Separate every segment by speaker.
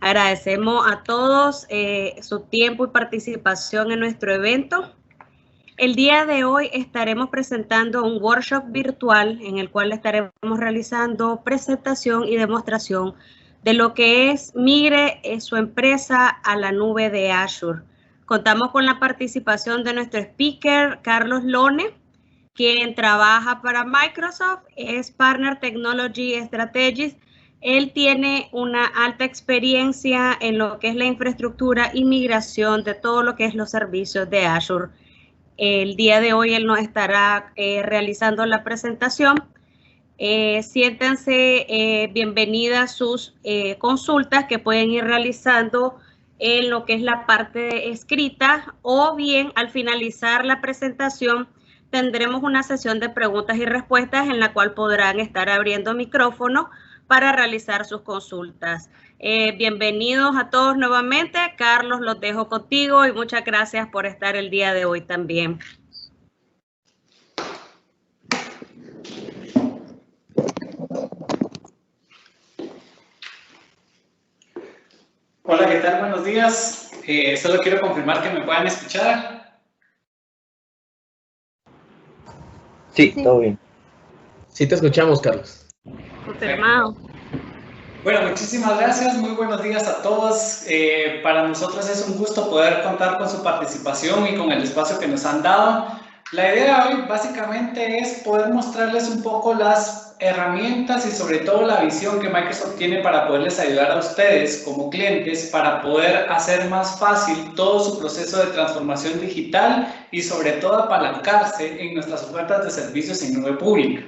Speaker 1: Agradecemos a todos su tiempo y participación en nuestro evento. El día de hoy estaremos presentando un workshop virtual en el cual estaremos realizando presentación y demostración de lo que es migre su empresa a la nube de Azure. Contamos con la participación de nuestro speaker, Carlos Lone, quien trabaja para Microsoft, es Partner Technology Strategist. Él tiene una alta experiencia en lo que es la infraestructura y migración de todo lo que es los servicios de Azure. El día de hoy él nos estará realizando la presentación. Siéntanse bienvenidas sus consultas que pueden ir realizando en lo que es la parte escrita, o bien al finalizar la presentación tendremos una sesión de preguntas y respuestas en la cual podrán estar abriendo micrófono para realizar sus consultas. Bienvenidos a todos nuevamente. Carlos, los dejo contigo y muchas gracias por estar el día de hoy también.
Speaker 2: Hola, ¿qué tal? Buenos días. Solo quiero confirmar que me puedan escuchar.
Speaker 3: Sí, todo bien.
Speaker 4: Sí, te escuchamos, Carlos.
Speaker 1: Confirmado.
Speaker 2: Bueno, muchísimas gracias. Muy buenos días a todos. Para nosotros es un gusto poder contar con su participación y con el espacio que nos han dado. La idea hoy básicamente es poder mostrarles un poco las herramientas y sobre todo la visión que Microsoft tiene para poderles ayudar a ustedes como clientes para poder hacer más fácil todo su proceso de transformación digital y sobre todo apalancarse en nuestras ofertas de servicios en nube pública.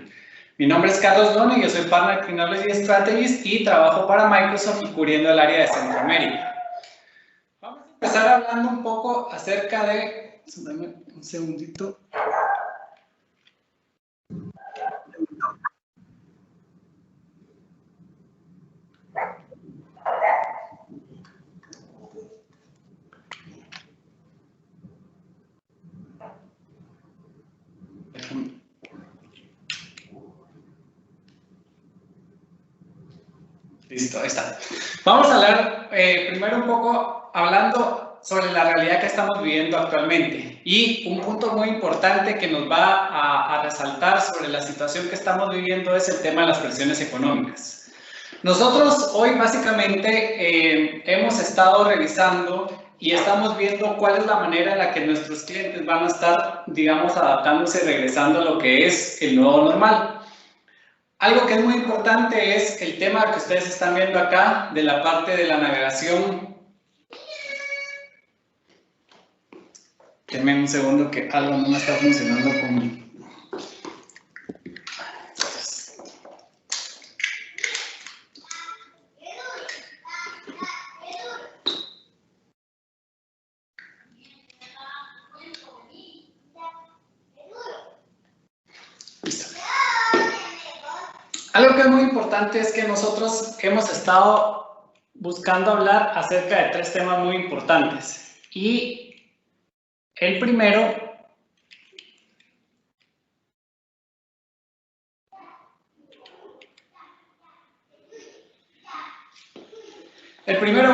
Speaker 2: Mi nombre es Carlos Lone, yo soy Partner Technology Strategist y trabajo para Microsoft y cubriendo el área de Centroamérica. Vamos a empezar hablando un poco acerca de... Dame un segundito. Listo, ahí está. Vamos a hablar primero un poco hablando sobre la realidad que estamos viviendo actualmente. Y un punto muy importante que nos va a resaltar sobre la situación que estamos viviendo es el tema de las presiones económicas. Nosotros hoy básicamente hemos estado revisando y estamos viendo cuál es la manera en la que nuestros clientes van a estar, digamos, adaptándose y regresando a lo que es el nuevo normal. Algo que es muy importante es el tema que ustedes están viendo acá de la parte de la navegación. Denme un segundo que algo no está funcionando conmigo. Algo que es muy importante es que nosotros hemos estado buscando hablar acerca de tres temas muy importantes. Y el primero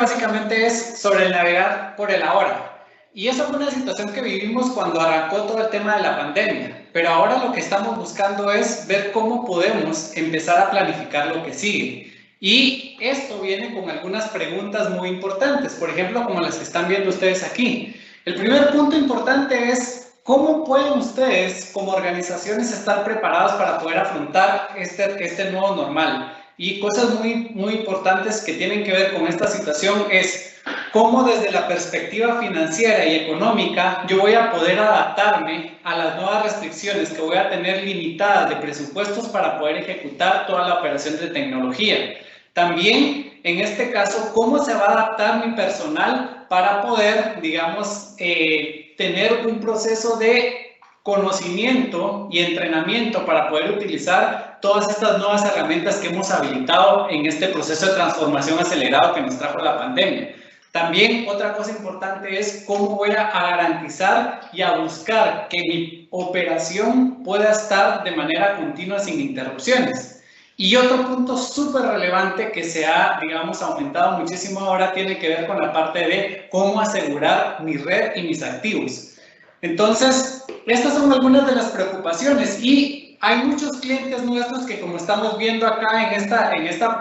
Speaker 2: básicamente es sobre el navegar por el ahora. Y eso fue una situación que vivimos cuando arrancó todo el tema de la pandemia. Pero ahora lo que estamos buscando es ver cómo podemos empezar a planificar lo que sigue. Y esto viene con algunas preguntas muy importantes, por ejemplo, como las que están viendo ustedes aquí. El primer punto importante es cómo pueden ustedes como organizaciones estar preparados para poder afrontar este nuevo normal. Y cosas muy importantes que tienen que ver con esta situación es cómo desde la perspectiva financiera y económica yo voy a poder adaptarme a las nuevas restricciones que voy a tener limitadas de presupuestos para poder ejecutar toda la operación de tecnología. También, en este caso, cómo se va a adaptar mi personal para poder, digamos, tener un proceso de conocimiento y entrenamiento para poder utilizar todas estas nuevas herramientas que hemos habilitado en este proceso de transformación acelerado que nos trajo la pandemia. También otra cosa importante es cómo voy a garantizar y a buscar que mi operación pueda estar de manera continua sin interrupciones. Y otro punto súper relevante que se ha, digamos, aumentado muchísimo ahora tiene que ver con la parte de cómo asegurar mi red y mis activos. Entonces, estas son algunas de las preocupaciones y hay muchos clientes nuestros que, como estamos viendo acá en esta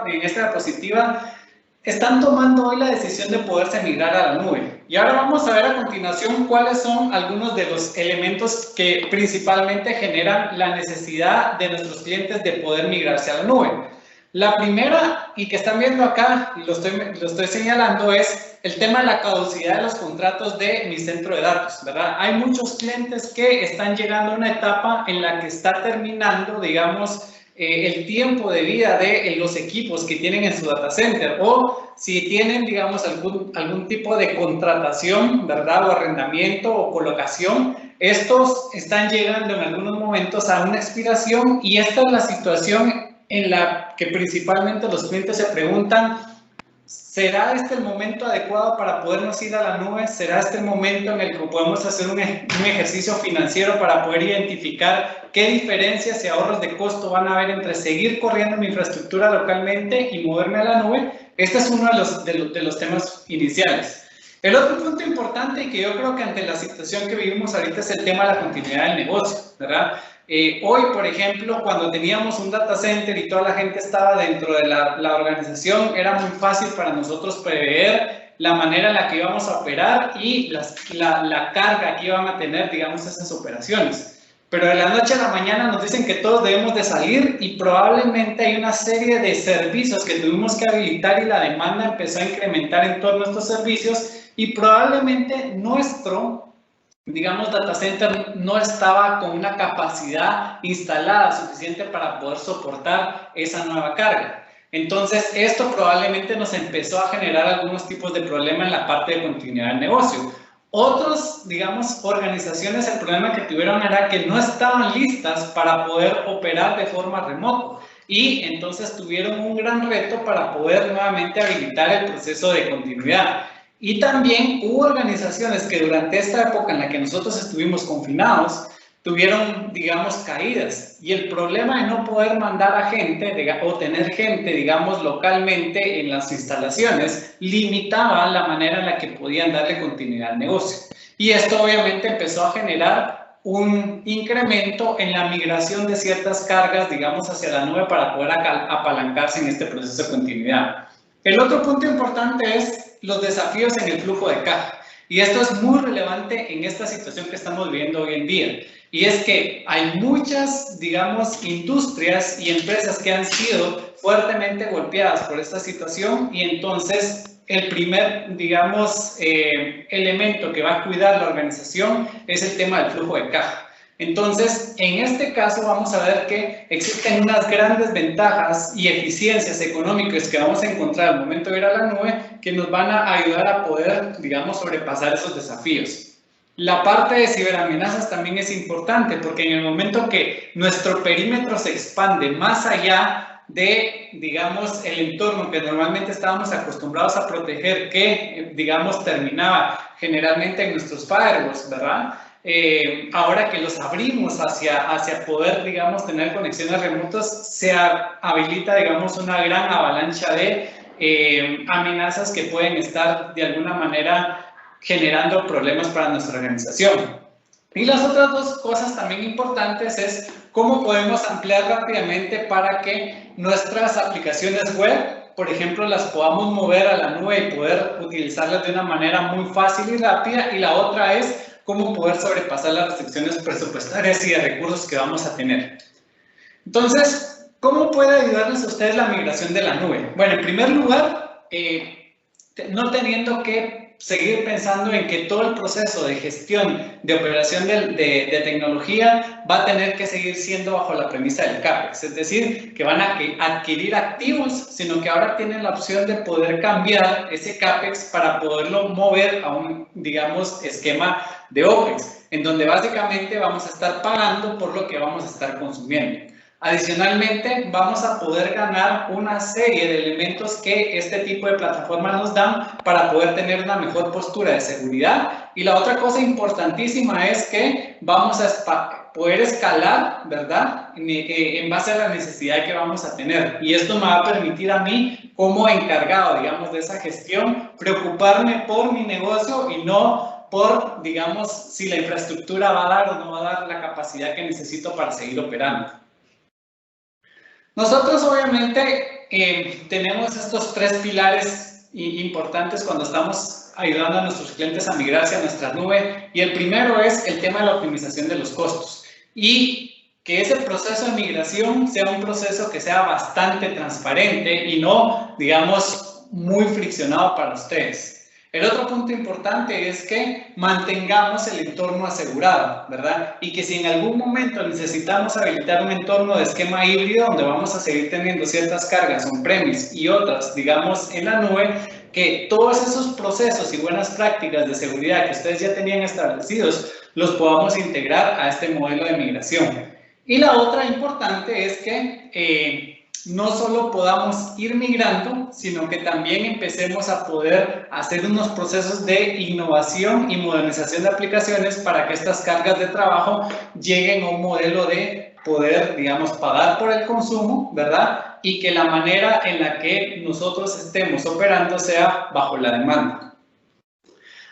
Speaker 2: diapositiva, están tomando hoy la decisión de poderse migrar a la nube. Y ahora vamos a ver a continuación cuáles son algunos de los elementos que principalmente generan la necesidad de nuestros clientes de poder migrarse a la nube. La primera, y que están viendo acá, y lo estoy señalando, es el tema de la caducidad de los contratos de mi centro de datos, ¿verdad? Hay muchos clientes que están llegando a una etapa en la que está terminando, digamos, el tiempo de vida de los equipos que tienen en su data center, o si tienen, digamos, algún tipo de contratación, ¿verdad? O arrendamiento o colocación, estos están llegando en algunos momentos a una expiración y esta es la situación en la que principalmente los clientes se preguntan: ¿será este el momento adecuado para podernos ir a la nube? ¿Será este el momento en el que podemos hacer un ejercicio financiero para poder identificar qué diferencias y ahorros de costo van a haber entre seguir corriendo mi infraestructura localmente y moverme a la nube? Este es uno de los temas iniciales. El otro punto importante, y que yo creo que ante la situación que vivimos ahorita, es el tema de la continuidad del negocio, ¿verdad? Hoy, por ejemplo, cuando teníamos un data center y toda la gente estaba dentro de la organización, era muy fácil para nosotros prever la manera en la que íbamos a operar y la carga que iban a tener, digamos, esas operaciones. Pero de la noche a la mañana nos dicen que todos debemos de salir y probablemente hay una serie de servicios que tuvimos que habilitar y la demanda empezó a incrementar en todos nuestros servicios y probablemente nuestro, digamos, data center no estaba con una capacidad instalada suficiente para poder soportar esa nueva carga. Entonces, esto probablemente nos empezó a generar algunos tipos de problemas en la parte de continuidad del negocio. Otros, digamos, organizaciones, el problema que tuvieron era que no estaban listas para poder operar de forma remota y entonces tuvieron un gran reto para poder nuevamente habilitar el proceso de continuidad. Y también hubo organizaciones que durante esta época en la que nosotros estuvimos confinados, tuvieron, digamos, caídas. Y el problema de no poder mandar a gente o tener gente, digamos, localmente en las instalaciones, limitaba la manera en la que podían darle continuidad al negocio. Y esto obviamente empezó a generar un incremento en la migración de ciertas cargas, digamos, hacia la nube para poder apalancarse en este proceso de continuidad. El otro punto importante es los desafíos en el flujo de caja. Y esto es muy relevante en esta situación que estamos viviendo hoy en día. Y es que hay muchas, digamos, industrias y empresas que han sido fuertemente golpeadas por esta situación y entonces el primer, digamos, elemento que va a cuidar la organización es el tema del flujo de caja. Entonces, en este caso vamos a ver que existen unas grandes ventajas y eficiencias económicas que vamos a encontrar al momento de ir a la nube que nos van a ayudar a poder, digamos, sobrepasar esos desafíos. La parte de ciberamenazas también es importante porque en el momento que nuestro perímetro se expande más allá de, digamos, el entorno que normalmente estábamos acostumbrados a proteger, que, digamos, terminaba generalmente en nuestros firewalls, ¿verdad? Ahora que los abrimos hacia poder, digamos, tener conexiones remotas, se habilita, digamos, una gran avalancha de amenazas que pueden estar de alguna manera generando problemas para nuestra organización. Y las otras dos cosas también importantes es cómo podemos ampliar rápidamente para que nuestras aplicaciones web, por ejemplo, las podamos mover a la nube y poder utilizarlas de una manera muy fácil y rápida. Y la otra es cómo poder sobrepasar las restricciones presupuestarias y de recursos que vamos a tener. Entonces, ¿cómo puede ayudarles a ustedes la migración de la nube? Bueno, en primer lugar, no teniendo que seguir pensando en que todo el proceso de gestión, de operación de tecnología va a tener que seguir siendo bajo la premisa del CAPEX, es decir, que van a adquirir activos, sino que ahora tienen la opción de poder cambiar ese CAPEX para poderlo mover a un, digamos, esquema de OPEX, en donde básicamente vamos a estar pagando por lo que vamos a estar consumiendo. Adicionalmente, vamos a poder ganar una serie de elementos que este tipo de plataformas nos dan para poder tener una mejor postura de seguridad. Y la otra cosa importantísima es que vamos a poder escalar, ¿verdad? En base a la necesidad que vamos a tener. Y esto me va a permitir a mí, como encargado, digamos, de esa gestión, preocuparme por mi negocio y no por, digamos, si la infraestructura va a dar o no va a dar la capacidad que necesito para seguir operando. Nosotros, obviamente, tenemos estos 3 pilares importantes cuando estamos ayudando a nuestros clientes a migrar hacia nuestra nube, y el primero es el tema de la optimización de los costos y que ese proceso de migración sea un proceso que sea bastante transparente y no, digamos, muy friccionado para ustedes. El otro punto importante es que mantengamos el entorno asegurado, ¿verdad? Y que si en algún momento necesitamos habilitar un entorno de esquema híbrido donde vamos a seguir teniendo ciertas cargas on-premise y otras, digamos, en la nube, que todos esos procesos y buenas prácticas de seguridad que ustedes ya tenían establecidos los podamos integrar a este modelo de migración. Y la otra importante es que no solo podamos ir migrando, sino que también empecemos a poder hacer unos procesos de innovación y modernización de aplicaciones para que estas cargas de trabajo lleguen a un modelo de poder, digamos, pagar por el consumo, ¿verdad? Y que la manera en la que nosotros estemos operando sea bajo la demanda.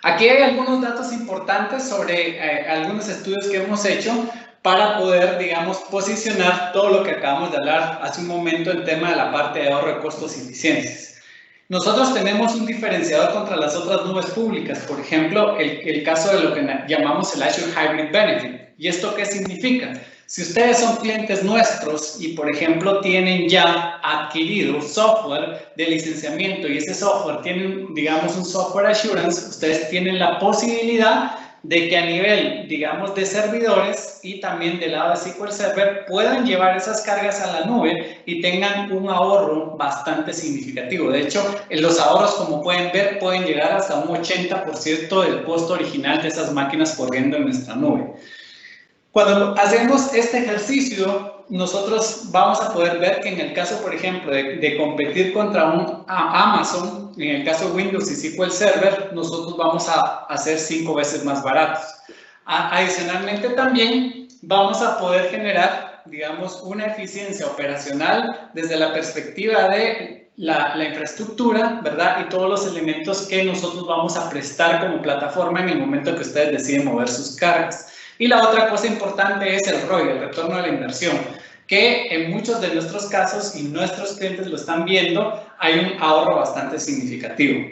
Speaker 2: Aquí hay algunos datos importantes sobre algunos estudios que hemos hecho para poder, digamos, posicionar todo lo que acabamos de hablar hace un momento en tema de la parte de ahorro de costos y eficiencias. Nosotros tenemos un diferenciador contra las otras nubes públicas, por ejemplo, el caso de lo que llamamos el Azure Hybrid Benefit. ¿Y esto qué significa? Si ustedes son clientes nuestros y, por ejemplo, tienen ya adquirido software de licenciamiento y ese software tiene, digamos, un software assurance, ustedes tienen la posibilidad de que a nivel, digamos, de servidores y también del lado de SQL Server puedan llevar esas cargas a la nube y tengan un ahorro bastante significativo. De hecho, los ahorros, como pueden ver, pueden llegar hasta un 80% del costo original de esas máquinas corriendo en nuestra nube. Cuando hacemos este ejercicio, nosotros vamos a poder ver que en el caso, por ejemplo, de competir contra un Amazon, en el caso de Windows y SQL Server, nosotros vamos a hacer 5 veces más baratos. Adicionalmente también vamos a poder generar, digamos, una eficiencia operacional desde la perspectiva de la infraestructura, ¿verdad? Y todos los elementos que nosotros vamos a prestar como plataforma en el momento que ustedes deciden mover sus cargas. Y la otra cosa importante es el ROI, el retorno de la inversión, que en muchos de nuestros casos, y nuestros clientes lo están viendo, hay un ahorro bastante significativo.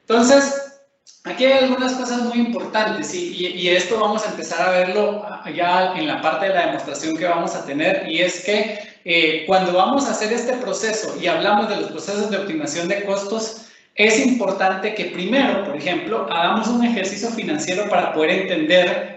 Speaker 2: Entonces, aquí hay algunas cosas muy importantes y esto vamos a empezar a verlo ya en la parte de la demostración que vamos a tener, y es que cuando vamos a hacer este proceso y hablamos de los procesos de optimización de costos, es importante que primero, por ejemplo, hagamos un ejercicio financiero para poder entender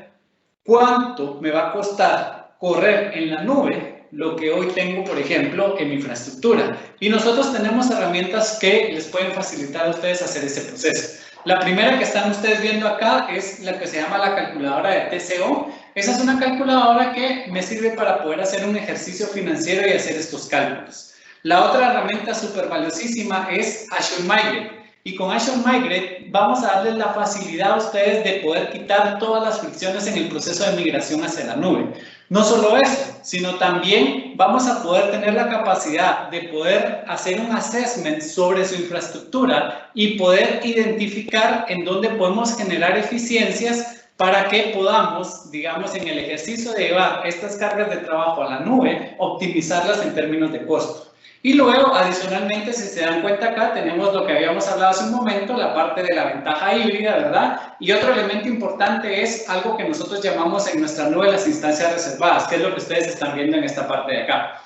Speaker 2: cuánto me va a costar correr en la nube lo que hoy tengo, por ejemplo, en mi infraestructura. Y nosotros tenemos herramientas que les pueden facilitar a ustedes hacer ese proceso. La primera que están ustedes viendo acá es la que se llama la calculadora de TCO. Esa es una calculadora que me sirve para poder hacer un ejercicio financiero y hacer estos cálculos. La otra herramienta súper valiosísima es Azure Migrate. Y con Azure Migrate vamos a darles la facilidad a ustedes de poder quitar todas las fricciones en el proceso de migración hacia la nube. No solo eso, sino también vamos a poder tener la capacidad de poder hacer un assessment sobre su infraestructura y poder identificar en dónde podemos generar eficiencias para que podamos, digamos, en el ejercicio de llevar estas cargas de trabajo a la nube, optimizarlas en términos de costo. Y luego, adicionalmente, si se dan cuenta acá, tenemos lo que habíamos hablado hace un momento, la parte de la ventaja híbrida, ¿verdad? Y otro elemento importante es algo que nosotros llamamos en nuestra nube las instancias reservadas, que es lo que ustedes están viendo en esta parte de acá.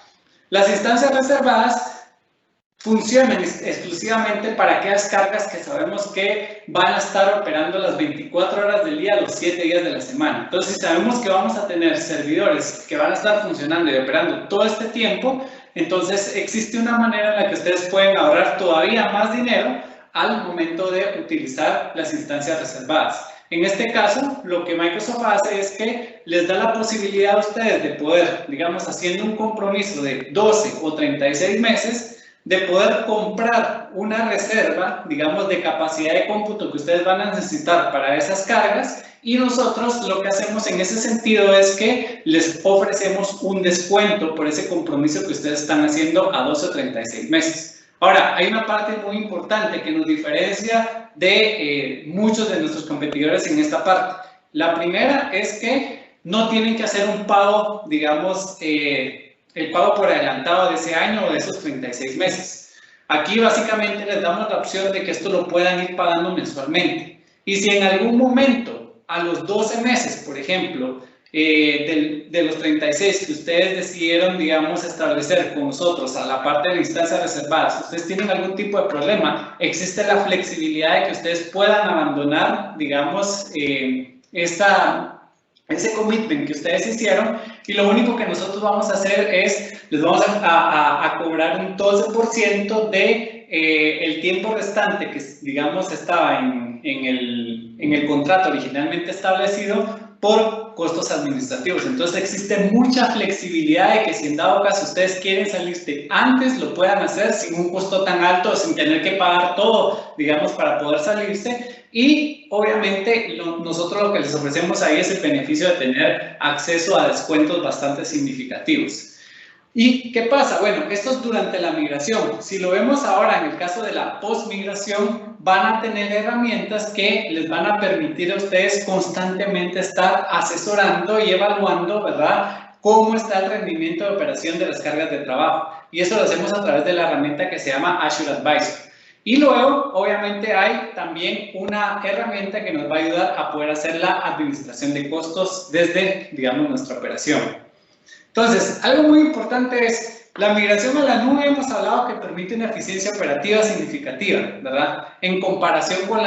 Speaker 2: Las instancias reservadas funcionan exclusivamente para aquellas cargas que sabemos que van a estar operando las 24 horas del día, los 7 días de la semana. Entonces, si sabemos que vamos a tener servidores que van a estar funcionando y operando todo este tiempo, entonces existe una manera en la que ustedes pueden ahorrar todavía más dinero al momento de utilizar las instancias reservadas. En este caso, lo que Microsoft hace es que les da la posibilidad a ustedes de poder, digamos, haciendo un compromiso de 12 o 36 meses, de poder comprar una reserva, digamos, de capacidad de cómputo que ustedes van a necesitar para esas cargas, y nosotros lo que hacemos en ese sentido es que les ofrecemos un descuento por ese compromiso que ustedes están haciendo a 12 o 36 meses. Ahora, hay una parte muy importante que nos diferencia de muchos de nuestros competidores en esta parte. La primera es que no tienen que hacer un pago, digamos, el pago por adelantado de ese año o de esos 36 meses. Aquí básicamente les damos la opción de que esto lo puedan ir pagando mensualmente. Y si en algún momento, a los 12 meses, por ejemplo, de los 36 que ustedes decidieron, digamos, establecer con nosotros a la parte de la instancia reservada, si ustedes tienen algún tipo de problema, existe la flexibilidad de que ustedes puedan abandonar, digamos, ese commitment que ustedes hicieron, y lo único que nosotros vamos a hacer es, les vamos a cobrar un 12% de el tiempo restante que, digamos, estaba en el contrato originalmente establecido por costos administrativos. Entonces existe mucha flexibilidad de que si en dado caso ustedes quieren salirse antes, lo puedan hacer sin un costo tan alto, sin tener que pagar todo, digamos, para poder salirse. Y obviamente nosotros lo que les ofrecemos ahí es el beneficio de tener acceso a descuentos bastante significativos. ¿Y qué pasa? Bueno, esto es durante la migración. Si lo vemos ahora en el caso de la post-migración, van a tener herramientas que les van a permitir a ustedes constantemente estar asesorando y evaluando, ¿verdad?, cómo está el rendimiento de operación de las cargas de trabajo. Y eso lo hacemos a través de la herramienta que se llama Azure Advisor. Y luego, obviamente, hay también una herramienta que nos va a ayudar a poder hacer la administración de costos desde, digamos, nuestra operación. Entonces, algo muy importante es la migración a la nube. Hemos hablado que permite una eficiencia operativa significativa, ¿verdad?, en comparación con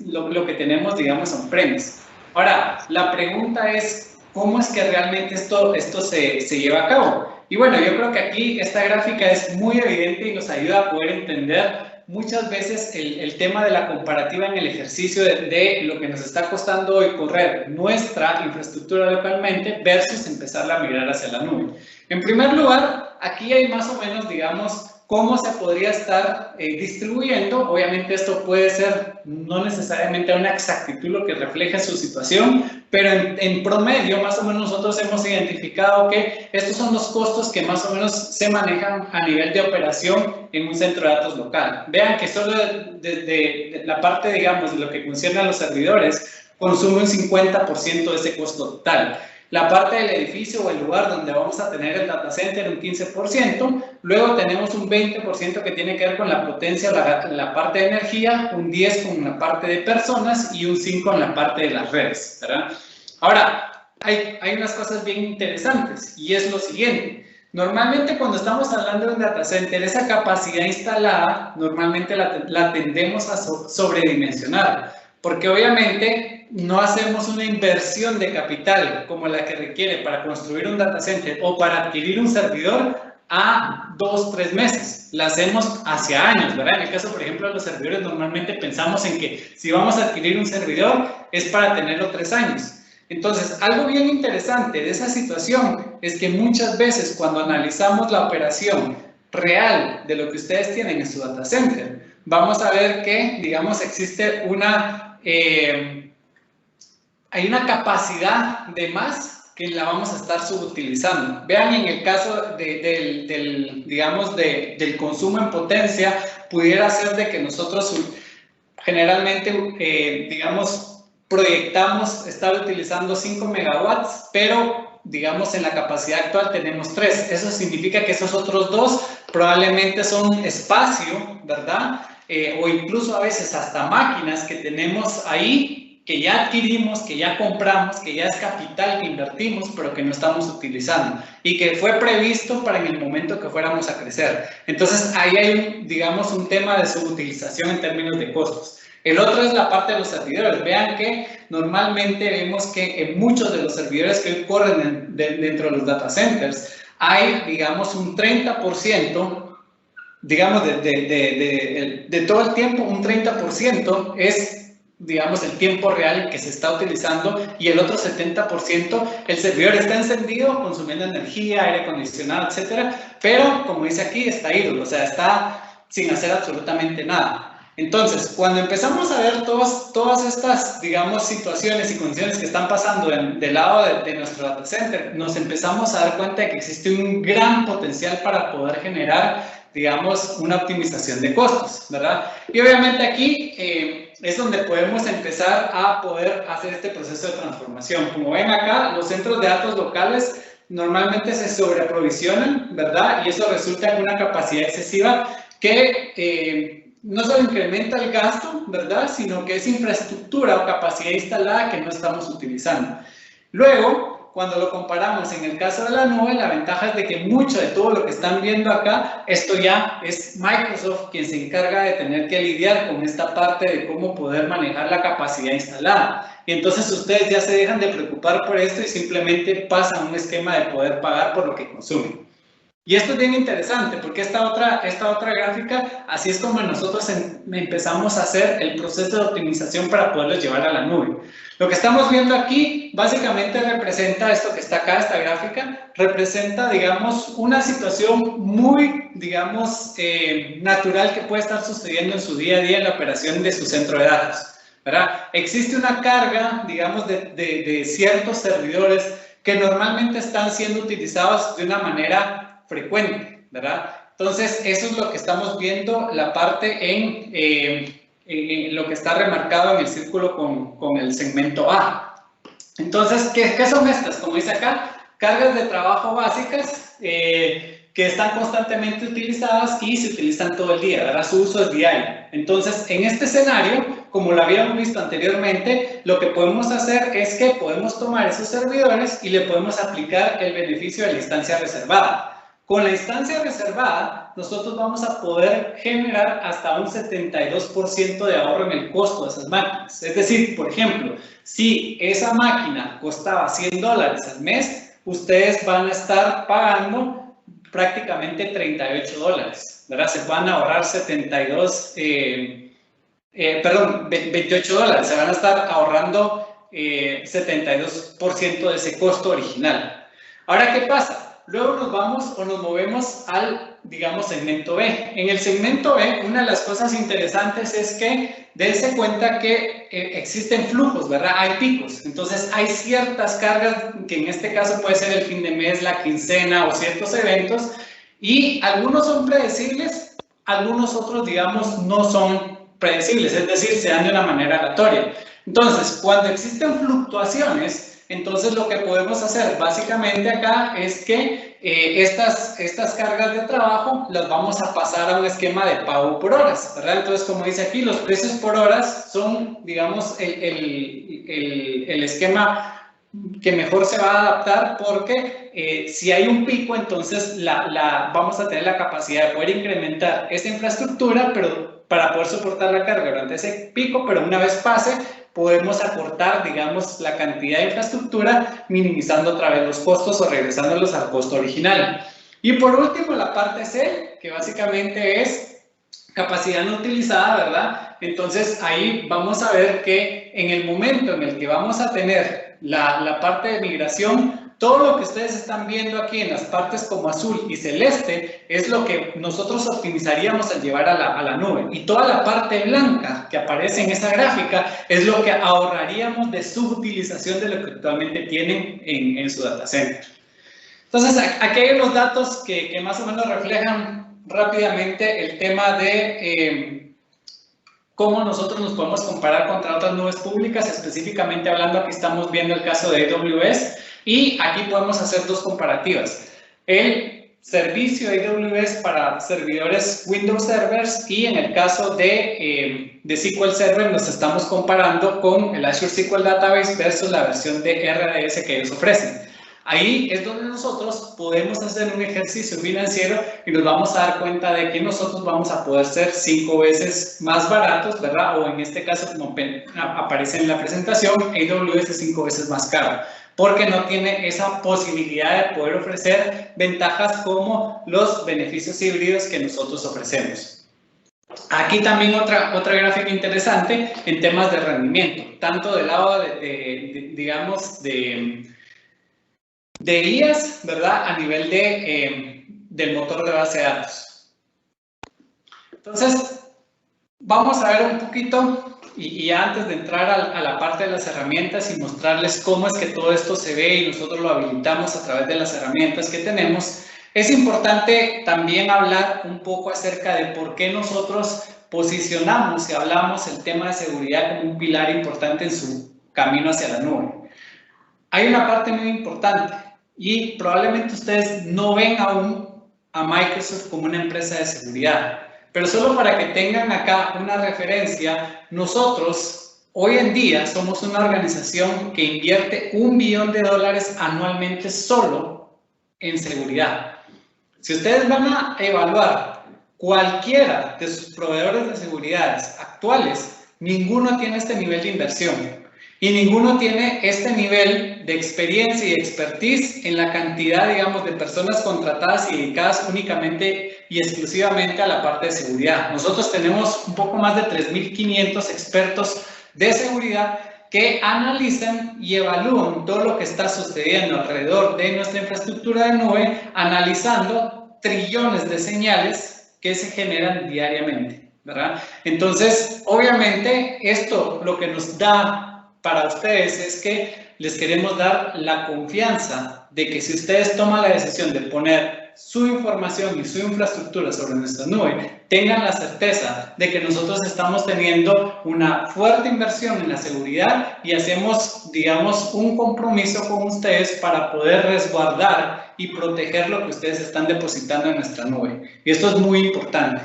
Speaker 2: lo que tenemos, digamos, on-premise. Ahora, la pregunta es, ¿cómo es que realmente esto se lleva a cabo? Y bueno, yo creo que aquí esta gráfica es muy evidente y nos ayuda a poder entender muchas veces el tema de la comparativa en el ejercicio de lo que nos está costando hoy correr nuestra infraestructura localmente versus empezar a migrar hacia la nube. En primer lugar, aquí hay más o menos, digamos, cómo se podría estar distribuyendo. Obviamente esto puede ser no necesariamente a una exactitud lo que refleja su situación, pero en promedio más o menos nosotros hemos identificado que estos son los costos que más o menos se manejan a nivel de operación en un centro de datos local. Vean que solo desde la parte, digamos, de lo que concierne a los servidores, consume un 50% de ese costo total. La parte del edificio o el lugar donde vamos a tener el data center, un 15%. Luego tenemos un 20% que tiene que ver con la potencia, la parte de energía, un 10% con la parte de personas y un 5% con la parte de las redes, ¿verdad? Ahora, hay unas cosas bien interesantes y es lo siguiente. Normalmente cuando estamos hablando de un data center, esa capacidad instalada normalmente la tendemos a sobredimensionar, porque obviamente no hacemos una inversión de capital como la que requiere para construir un data center o para adquirir un servidor a 2 o 3 meses. La hacemos hacia años, ¿verdad? En el caso, por ejemplo, de los servidores, normalmente pensamos en que si vamos a adquirir un servidor es para tenerlo 3 años. Entonces, algo bien interesante de esa situación es que muchas veces cuando analizamos la operación real de lo que ustedes tienen en su data center, vamos a ver que, digamos, existe hay una capacidad de más que la vamos a estar subutilizando. Vean, en el caso del consumo en potencia, pudiera ser de que nosotros generalmente, digamos, proyectamos estar utilizando 5 megawatts, pero, digamos, en la capacidad actual tenemos 3. Eso significa que esos otros 2 probablemente son espacio, ¿verdad? O incluso a veces hasta máquinas que tenemos ahí, que ya adquirimos, que ya compramos, que ya es capital que invertimos, pero que no estamos utilizando y que fue previsto para en el momento que fuéramos a crecer. Entonces, ahí hay, digamos, un tema de subutilización en términos de costos. El otro es la parte de los servidores. Vean que normalmente vemos que en muchos de los servidores que hoy corren dentro de los data centers, hay, digamos, un 30%, digamos, de todo el tiempo, un 30% es, digamos, el tiempo real que se está utilizando, y el otro 70%, el servidor está encendido, consumiendo energía, aire acondicionado, etcétera, pero, como dice aquí, está idle, o sea, está sin hacer absolutamente nada. Entonces, cuando empezamos a ver todas estas, digamos, situaciones y condiciones que están pasando del lado de nuestro data center, nos empezamos a dar cuenta de que existe un gran potencial para poder generar, digamos, una optimización de costos, ¿verdad? Y obviamente aquí es donde podemos empezar a poder hacer este proceso de transformación. Como ven acá, los centros de datos locales normalmente se sobreaprovisionan, ¿verdad? Y eso resulta en una capacidad excesiva que no solo incrementa el gasto, ¿verdad? Sino que es infraestructura o capacidad instalada que no estamos utilizando. Luego, cuando lo comparamos en el caso de la nube, la ventaja es de que mucho de todo lo que están viendo acá, esto ya es Microsoft quien se encarga de tener que lidiar con esta parte de cómo poder manejar la capacidad instalada. Y entonces ustedes ya se dejan de preocupar por esto y simplemente pasan un esquema de poder pagar por lo que consumen. Y esto es bien interesante porque esta otra gráfica, así es como nosotros empezamos a hacer el proceso de optimización para poderlos llevar a la nube. Lo que estamos viendo aquí básicamente representa esto que está acá, esta gráfica, representa, digamos, una situación muy, digamos, natural que puede estar sucediendo en su día a día en la operación de su centro de datos, ¿verdad? Existe una carga, digamos, de ciertos servidores que normalmente están siendo utilizados de una manera frecuente, ¿verdad? Entonces, eso es lo que estamos viendo, la parte en lo que está remarcado en el círculo con el segmento A. Entonces, ¿qué son estas? Como dice acá, cargas de trabajo básicas que están constantemente utilizadas y se utilizan todo el día, ¿verdad? Su uso es diario. Entonces, en este escenario, como lo habíamos visto anteriormente, lo que podemos hacer es que podemos tomar esos servidores y le podemos aplicar el beneficio de la instancia reservada. Con la instancia reservada, nosotros vamos a poder generar hasta un 72% de ahorro en el costo de esas máquinas. Es decir, por ejemplo, si esa máquina costaba $100 al mes, ustedes van a estar pagando prácticamente $38, ¿verdad? Se van a ahorrar 28 dólares, se van a estar ahorrando 72% de ese costo original. Ahora, ¿qué pasa? Luego nos vamos o nos movemos al, digamos, segmento B. En el segmento B, una de las cosas interesantes es que dense cuenta que existen flujos, ¿verdad? Hay picos. Entonces, hay ciertas cargas que en este caso puede ser el fin de mes, la quincena o ciertos eventos, y algunos son predecibles, algunos otros, digamos, no son predecibles, es decir, se dan de una manera aleatoria. Entonces, cuando existen fluctuaciones, entonces lo que podemos hacer básicamente acá es que estas cargas de trabajo las vamos a pasar a un esquema de pago por horas, ¿verdad? Entonces, como dice aquí, los precios por horas son, digamos, el esquema que mejor se va a adaptar porque si hay un pico, entonces vamos a tener la capacidad de poder incrementar esa infraestructura, pero para poder soportar la carga durante ese pico, pero una vez pase, podemos acortar, digamos, la cantidad de infraestructura, minimizando otra vez los costos o regresándolos al costo original. Y por último, la parte C, que básicamente es capacidad no utilizada, ¿verdad? Entonces, ahí vamos a ver que en el momento en el que vamos a tener la parte de migración, todo lo que ustedes están viendo aquí en las partes como azul y celeste es lo que nosotros optimizaríamos al llevar a la nube. Y toda la parte blanca que aparece en esa gráfica es lo que ahorraríamos de subutilización de lo que actualmente tienen en su data center. Entonces, aquí hay unos datos que más o menos reflejan rápidamente el tema de cómo nosotros nos podemos comparar contra otras nubes públicas, específicamente hablando, aquí estamos viendo el caso de AWS, y aquí podemos hacer dos comparativas. El servicio AWS para servidores Windows Servers y en el caso de SQL Server nos estamos comparando con el Azure SQL Database versus la versión de RDS que ellos ofrecen. Ahí es donde nosotros podemos hacer un ejercicio financiero y nos vamos a dar cuenta de que nosotros vamos a poder ser 5 veces más baratos, ¿verdad? O en este caso, como aparece en la presentación, AWS es 5 veces más caro, porque no tiene esa posibilidad de poder ofrecer ventajas como los beneficios híbridos que nosotros ofrecemos. Aquí también otra gráfica interesante en temas de rendimiento, tanto del lado digamos, de IaaS, ¿verdad? A nivel del motor de base de datos. Entonces, Vamos a ver un poquito, y antes de entrar a la parte de las herramientas y mostrarles cómo es que todo esto se ve y nosotros lo habilitamos a través de las herramientas que tenemos, es importante también hablar un poco acerca de por qué nosotros posicionamos y hablamos el tema de seguridad como un pilar importante en su camino hacia la nube. Hay una parte muy importante y probablemente ustedes no ven aún a Microsoft como una empresa de seguridad. Pero solo para que tengan acá una referencia, nosotros hoy en día somos una organización que invierte $1 billón anualmente solo en seguridad. Si ustedes van a evaluar cualquiera de sus proveedores de seguridad actuales, ninguno tiene este nivel de inversión y ninguno tiene este nivel de experiencia y expertise en la cantidad, digamos, de personas contratadas y dedicadas únicamente y exclusivamente a la parte de seguridad. Nosotros tenemos un poco más de 3.500 expertos de seguridad que analizan y evalúan todo lo que está sucediendo alrededor de nuestra infraestructura de nube, analizando trillones de señales que se generan diariamente, ¿verdad? Entonces, obviamente, esto lo que nos da para ustedes es que les queremos dar la confianza de que si ustedes toman la decisión de poner su información y su infraestructura sobre nuestra nube, tengan la certeza de que nosotros estamos teniendo una fuerte inversión en la seguridad y hacemos, digamos, un compromiso con ustedes para poder resguardar y proteger lo que ustedes están depositando en nuestra nube. Y esto es muy importante.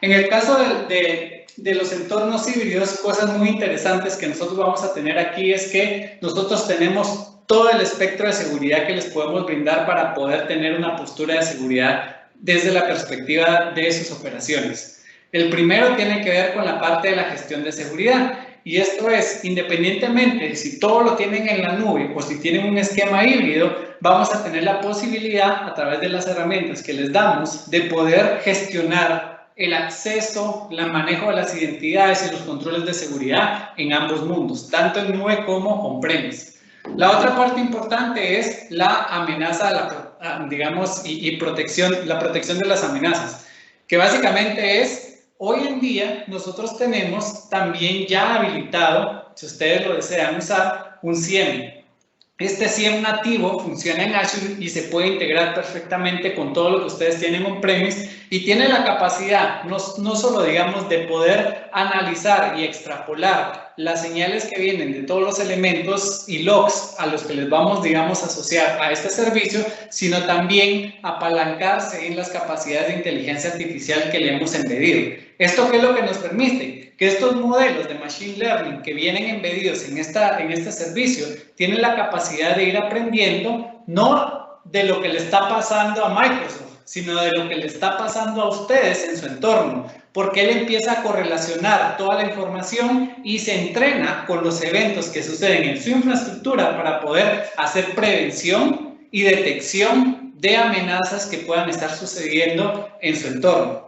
Speaker 2: En el caso de los entornos híbridos, cosas muy interesantes que nosotros vamos a tener aquí es que nosotros tenemos todo el espectro de seguridad que les podemos brindar para poder tener una postura de seguridad desde la perspectiva de sus operaciones. El primero tiene que ver con la parte de la gestión de seguridad y esto es, independientemente de si todo lo tienen en la nube o si tienen un esquema híbrido, vamos a tener la posibilidad a través de las herramientas que les damos de poder gestionar el acceso, el manejo de las identidades y los controles de seguridad en ambos mundos, tanto en nube como on-premise. La otra parte importante es la amenaza, digamos, y protección, la protección de las amenazas, que básicamente es, hoy en día nosotros tenemos también ya habilitado, si ustedes lo desean usar, un SIEM. Este SIEM nativo funciona en Azure y se puede integrar perfectamente con todo lo que ustedes tienen on-premise y tiene la capacidad, no solo digamos de poder analizar y extrapolar las señales que vienen de todos los elementos y logs a los que les vamos, digamos, a asociar a este servicio, sino también apalancarse en las capacidades de inteligencia artificial que le hemos embedido. ¿Esto qué es lo que nos permite? Que estos modelos de Machine Learning que vienen embedidos en este servicio tienen la capacidad de ir aprendiendo no de lo que le está pasando a Microsoft, sino de lo que le está pasando a ustedes en su entorno, porque él empieza a correlacionar toda la información y se entrena con los eventos que suceden en su infraestructura para poder hacer prevención y detección de amenazas que puedan estar sucediendo en su entorno.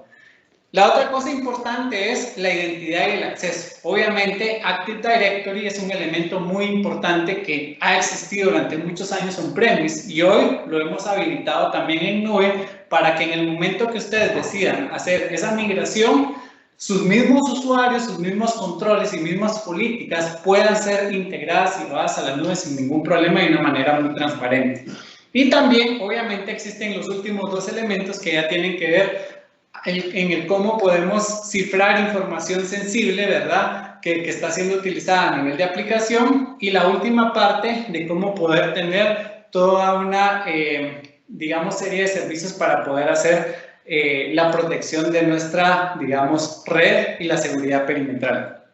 Speaker 2: La otra cosa importante es la identidad y el acceso. Obviamente, Active Directory es un elemento muy importante que ha existido durante muchos años on-premise y hoy lo hemos habilitado también en nube para que en el momento que ustedes decidan hacer esa migración, sus mismos usuarios, sus mismos controles y mismas políticas puedan ser integradas y llevadas a la nube sin ningún problema y de una manera muy transparente. Y también, obviamente, existen los últimos dos elementos que ya tienen que ver en el cómo podemos cifrar información sensible, ¿verdad?, que está siendo utilizada a nivel de aplicación, y la última parte de cómo poder tener toda una, digamos, serie de servicios para poder hacer la protección de nuestra, digamos, red y la seguridad perimetral.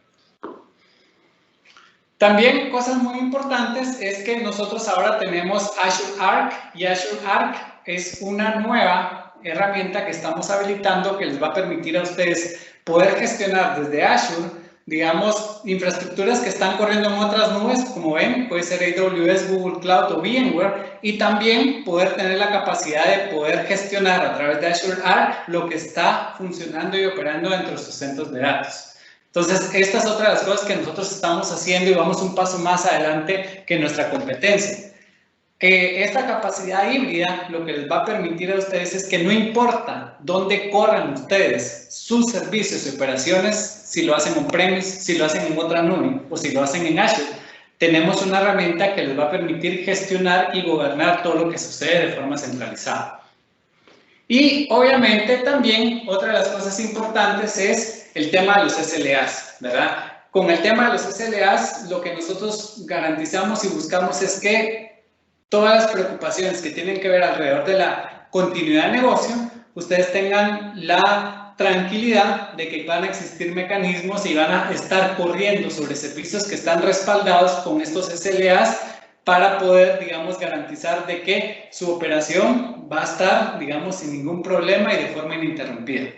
Speaker 2: También cosas muy importantes es que nosotros ahora tenemos Azure Arc, y Azure Arc es una nueva herramienta que estamos habilitando que les va a permitir a ustedes poder gestionar desde Azure, digamos, infraestructuras que están corriendo en otras nubes, como ven, puede ser AWS, Google Cloud o VMware, y también poder tener la capacidad de poder gestionar a través de Azure Arc lo que está funcionando y operando dentro de sus centros de datos. Entonces, esta es otra de las cosas que nosotros estamos haciendo y vamos un paso más adelante que nuestra competencia. esta capacidad híbrida lo que les va a permitir a ustedes es que no importa dónde corran ustedes sus servicios y operaciones, si lo hacen on-premise, si lo hacen en otra nube o si lo hacen en Azure, tenemos una herramienta que les va a permitir gestionar y gobernar todo lo que sucede de forma centralizada. Y obviamente también otra de las cosas importantes es el tema de los SLAs, ¿verdad? Con el tema de los SLAs, lo que nosotros garantizamos y buscamos es que todas las preocupaciones que tienen que ver alrededor de la continuidad de negocio, ustedes tengan la tranquilidad de que van a existir mecanismos y van a estar corriendo sobre servicios que están respaldados con estos SLAs para poder, digamos, garantizar de que su operación va a estar, digamos, sin ningún problema y de forma ininterrumpida.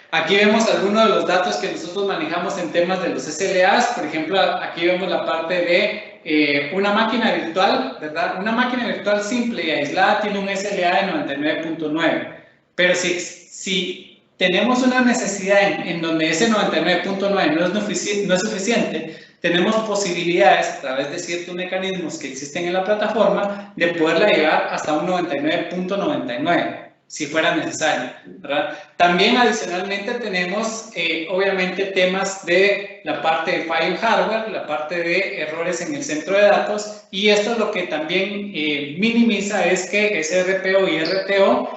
Speaker 2: Aquí vemos algunos de los datos que nosotros manejamos en temas de los SLAs. Por ejemplo, aquí vemos la parte de una máquina virtual, ¿verdad? Una máquina virtual simple y aislada tiene un SLA de 99.9. Pero si tenemos una necesidad en donde ese 99.9 no es suficiente, tenemos posibilidades a través de ciertos mecanismos que existen en la plataforma de poderla llevar hasta un 99.99. Si fuera necesario, ¿verdad? También adicionalmente tenemos obviamente temas de la parte de file hardware, la parte de errores en el centro de datos, y esto es lo que también minimiza es que ese RPO y RTO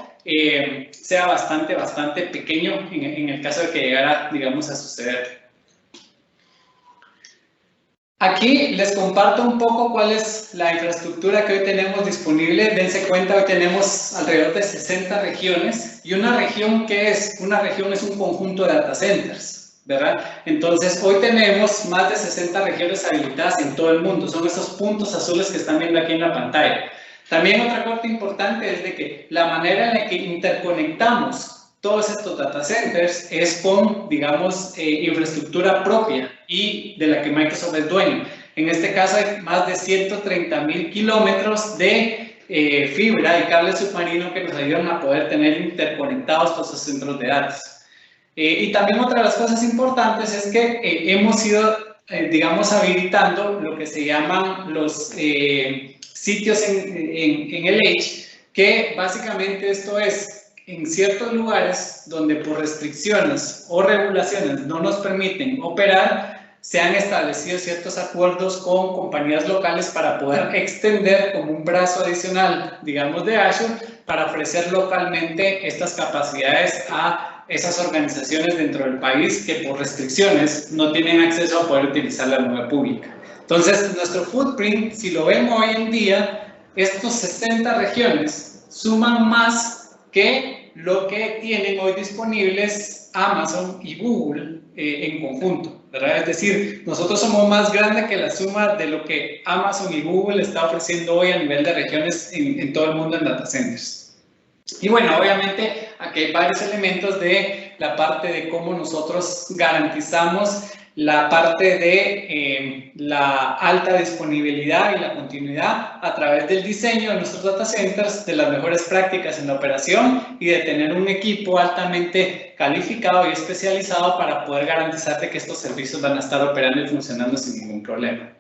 Speaker 2: sea bastante pequeño en el caso de que llegara, digamos, a suceder. Aquí les comparto un poco cuál es la infraestructura que hoy tenemos disponible. Dense cuenta, hoy tenemos alrededor de 60 regiones y una región es un conjunto de data centers, ¿verdad? Entonces, hoy tenemos más de 60 regiones habilitadas en todo el mundo. Son esos puntos azules que están viendo aquí en la pantalla. También otra parte importante es de que la manera en la que interconectamos todos estos data centers es con, digamos, infraestructura propia y de la que Microsoft es dueño. En este caso hay más de 130.000 kilómetros de fibra y cable submarino que nos ayudan a poder tener interconectados todos esos centros de datos. Y también otra de las cosas importantes es que hemos ido, digamos, habilitando lo que se llaman los sitios en el Edge, que básicamente esto es en ciertos lugares donde por restricciones o regulaciones no nos permiten operar, se han establecido ciertos acuerdos con compañías locales para poder extender como un brazo adicional, digamos, de Azure, para ofrecer localmente estas capacidades a esas organizaciones dentro del país que por restricciones no tienen acceso a poder utilizar la nube pública. Entonces, nuestro footprint, si lo vemos hoy en día, estos 60 regiones suman más que lo que tienen hoy disponibles Amazon y Google en conjunto, ¿verdad? Es decir, nosotros somos más grandes que la suma de lo que Amazon y Google está ofreciendo hoy a nivel de regiones en todo el mundo en data centers. Y bueno, obviamente aquí hay varios elementos de la parte de cómo nosotros garantizamos la parte de la alta disponibilidad y la continuidad a través del diseño de nuestros data centers, de las mejores prácticas en la operación y de tener un equipo altamente calificado y especializado para poder garantizarte que estos servicios van a estar operando y funcionando sin ningún problema.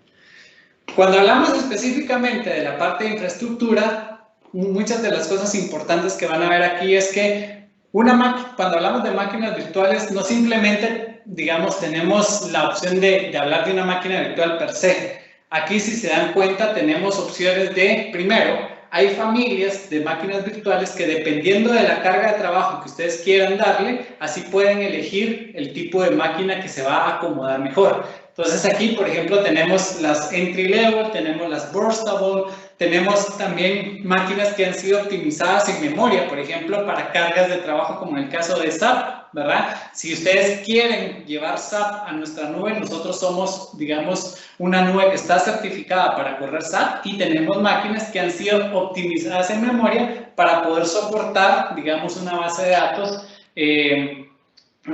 Speaker 2: Cuando hablamos específicamente de la parte de infraestructura, muchas de las cosas importantes que van a ver aquí es que cuando hablamos de máquinas virtuales, no simplemente, digamos, tenemos la opción de hablar de una máquina virtual per se. Aquí, si se dan cuenta, tenemos opciones de, primero, hay familias de máquinas virtuales que dependiendo de la carga de trabajo que ustedes quieran darle, así pueden elegir el tipo de máquina que se va a acomodar mejor. Entonces aquí, por ejemplo, tenemos las entry level, tenemos las burstable, tenemos también máquinas que han sido optimizadas en memoria, por ejemplo, para cargas de trabajo como en el caso de SAP, ¿verdad? Si ustedes quieren llevar SAP a nuestra nube, nosotros somos, digamos, una nube que está certificada para correr SAP y tenemos máquinas que han sido optimizadas en memoria para poder soportar, digamos, una base de datos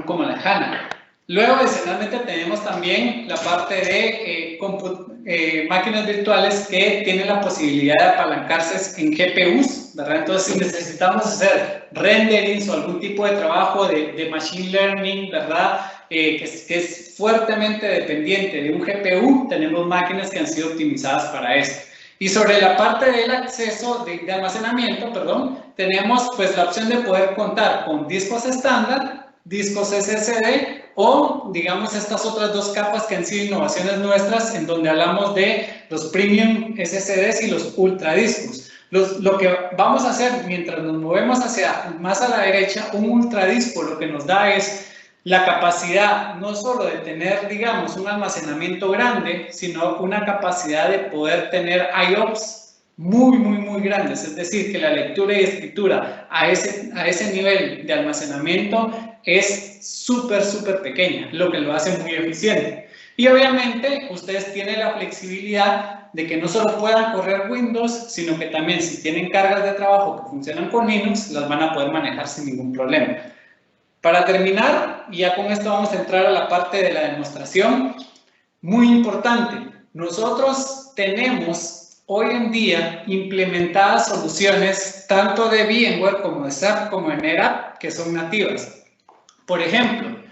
Speaker 2: como la HANA. Luego, adicionalmente, tenemos también la parte de máquinas virtuales que tienen la posibilidad de apalancarse en GPUs, ¿verdad? Entonces, si necesitamos hacer renderings o algún tipo de trabajo de machine learning, ¿verdad? Que es fuertemente dependiente de un GPU, tenemos máquinas que han sido optimizadas para esto. Y sobre la parte del acceso de almacenamiento, perdón, tenemos pues la opción de poder contar con discos estándar, discos SSD o digamos estas otras dos capas que han sido innovaciones nuestras en donde hablamos de los premium SSDs y los ultradiscos. Lo que vamos a hacer mientras nos movemos hacia más a la derecha, un ultradisco lo que nos da es la capacidad no solo de tener, digamos, un almacenamiento grande, sino una capacidad de poder tener IOPS muy grandes, es decir, que la lectura y escritura a ese nivel de almacenamiento es súper pequeña, lo que lo hace muy eficiente. Y obviamente ustedes tienen la flexibilidad de que no solo puedan correr Windows, sino que también si tienen cargas de trabajo que funcionan con Linux, las van a poder manejar sin ningún problema. Para terminar, y ya con esto vamos a entrar a la parte de la demostración, muy importante, nosotros tenemos hoy en día implementadas soluciones tanto de VMware como de SAP como de NetApp que son nativas. Por ejemplo,